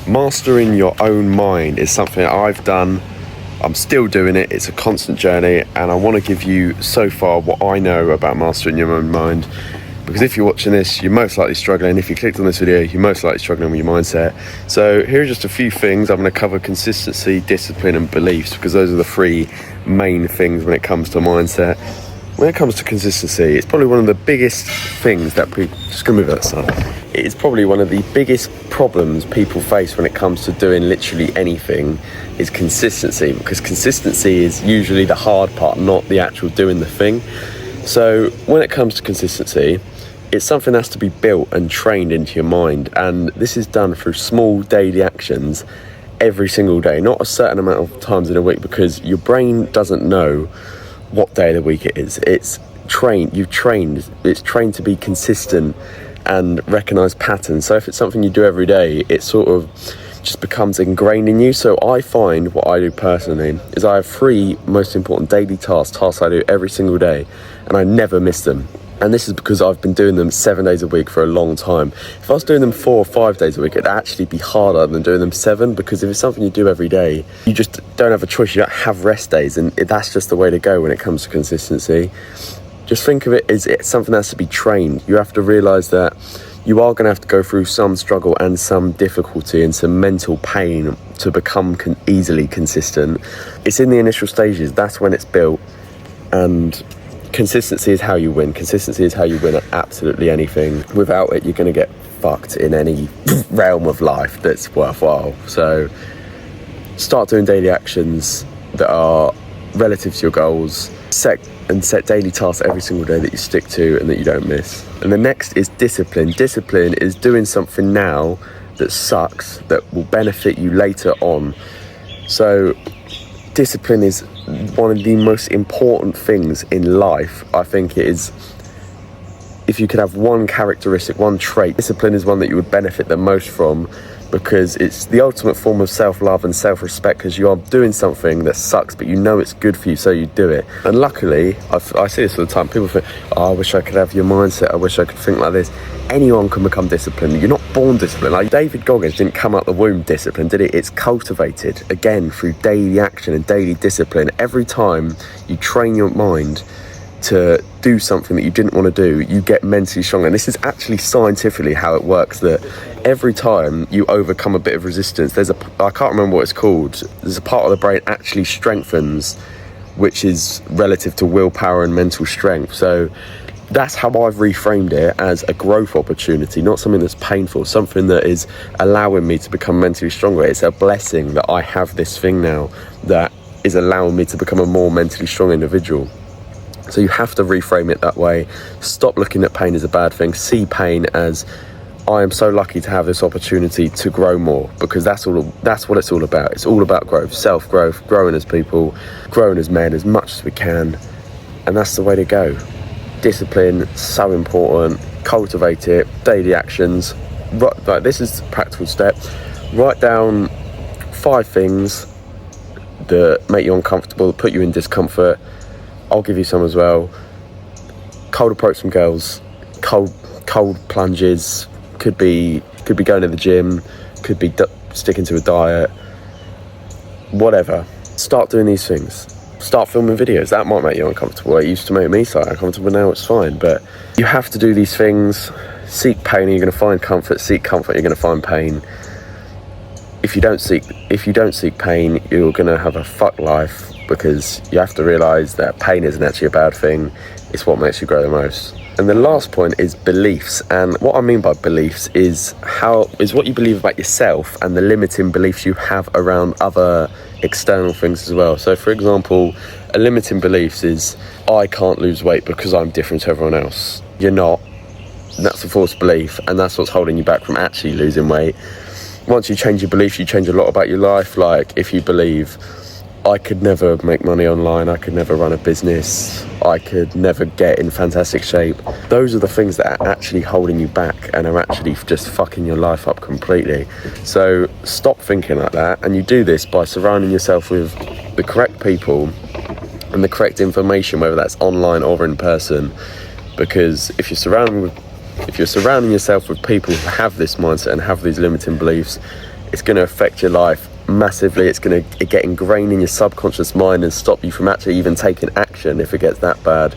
Mastering your own mind is something I've done. I'm still doing it. It's a constant journey, and I want to give you so far what I know about mastering your own mind. Because if you're watching this, you're most likely struggling. If you clicked on this video, you're most likely struggling with your mindset. So here are just a few things. I'm going to cover consistency, discipline, and beliefs, because those are the three main things when it comes to mindset. When it comes to consistency, it's probably one of the biggest things that people... Just going to move that aside. It's probably one of the biggest problems people face when it comes to doing literally anything is consistency, because consistency is usually the hard part, not the actual doing the thing. So when it comes to consistency, it's something that has to be built and trained into your mind, and this is done through small daily actions every single day, not a certain amount of times in a week, because your brain doesn't know what day of the week it is. It's trained to be consistent and recognize patterns. So if it's something you do every day, it sort of just becomes ingrained in you. So I find what I do personally is I have three most important daily tasks I do every single day, and I never miss them. And this is because I've been doing them 7 days a week for a long time. If I was doing them 4 or 5 days a week, it'd actually be harder than doing them 7, because if it's something you do every day, you just don't have a choice. You don't have rest days, and that's just the way to go when it comes to consistency. Just think of it as it's something that has to be trained. You have to realize that you are going to have to go through some struggle and some difficulty and some mental pain to become easily consistent. It's in the initial stages. That's when it's built. And consistency is how you win. Consistency is how you win at absolutely anything. Without it, you're going to get fucked in any realm of life that's worthwhile. So start doing daily actions that are relative to your goals. Set daily tasks every single day that you stick to and that you don't miss. And the next is discipline. Discipline is doing something now that sucks that will benefit you later on. So discipline is one of the most important things in life. I think it is. If you could have one characteristic, one trait, discipline is one that you would benefit the most from, because it's the ultimate form of self-love and self-respect, because you are doing something that sucks, but you know it's good for you, so you do it. And luckily, I see this all the time. People think, oh, I wish I could have your mindset. I wish I could think like this. Anyone can become disciplined. You're not born disciplined. Like David Goggins didn't come out the womb disciplined, did it? It's cultivated, again, through daily action and daily discipline. Every time you train your mind to do something that you didn't want to do, you get mentally stronger. And this is actually scientifically how it works, that every time you overcome a bit of resistance, I can't remember what it's called, there's a part of the brain actually strengthens, which is relative to willpower and mental strength. So that's how I've reframed it, as a growth opportunity, not something that's painful, something that is allowing me to become mentally stronger. It's a blessing that I have this thing now that is allowing me to become a more mentally strong individual. So you have to reframe it that way. Stop looking at pain as a bad thing. See pain as, I am so lucky to have this opportunity to grow more, because that's what it's all about. It's all about growth, self-growth, growing as people, growing as men as much as we can. And that's the way to go. Discipline, so important. Cultivate it. Daily actions. Like, this is the practical step. Write down 5 things that make you uncomfortable, that put you in discomfort. I'll give you some as well. Cold approach from girls, cold plunges, could be going to the gym, could be sticking to a diet, whatever. Start doing these things. Start filming videos. That might make you uncomfortable. It used to make me so uncomfortable, now it's fine. But you have to do these things. Seek pain, you're going to find comfort. Seek comfort, you're going to find pain. If you don't seek pain, you're going to have a fuck life, because you have to realize that pain isn't actually a bad thing. It's what makes you grow the most. And the last point is beliefs. And what I mean by beliefs is what you believe about yourself and the limiting beliefs you have around other external things as well. So for example, a limiting beliefs is, I can't lose weight because I'm different to everyone else. You're not. That's a false belief, and that's what's holding you back from actually losing weight. Once you change your beliefs, you change a lot about your life. Like if you believe, I could never make money online, I could never run a business, I could never get in fantastic shape. Those are the things that are actually holding you back and are actually just fucking your life up completely. So stop thinking like that, and you do this by surrounding yourself with the correct people and the correct information, whether that's online or in person. Because if you're surrounding yourself with people who have this mindset and have these limiting beliefs, it's going to affect your life massively. It's going to get ingrained in your subconscious mind and stop you from actually even taking action if it gets that bad.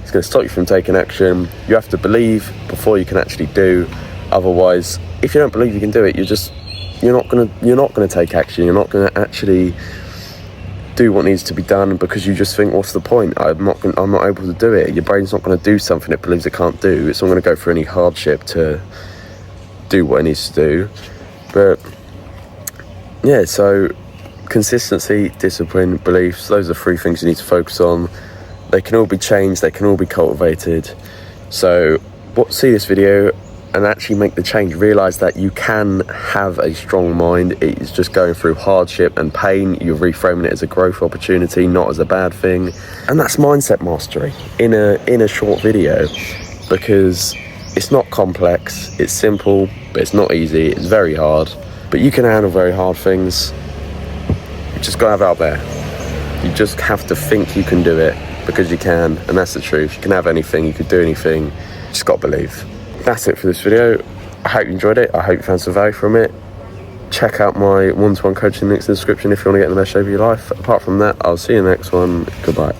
It's going to stop you from taking action. You have to believe before you can actually do. Otherwise, if you don't believe you can do it, you're not going to take action. You're not going to actually do what needs to be done, because you just think, what's the point? I'm not able to do it. Your brain's not going to do something it believes it can't do. It's not going to go through any hardship to do what it needs to do. But yeah, so consistency, discipline, beliefs, those are 3 things you need to focus on. They can all be changed, they can all be cultivated. So see this video and actually make the change. Realize that you can have a strong mind. It's just going through hardship and pain. You're reframing it as a growth opportunity, not as a bad thing. And that's mindset mastery in a short video, because it's not complex, it's simple, but it's not easy, it's very hard. But you can handle very hard things. You just gotta have it out there. You just have to think you can do it, because you can, and that's the truth. You can have anything, you could do anything, you just gotta believe. That's it for this video. I hope you enjoyed it. I hope you found some value from it. Check out my one-to-one coaching links in the description if you want to get in the best shape of your life. Apart from that, I'll see you in the next one. Goodbye.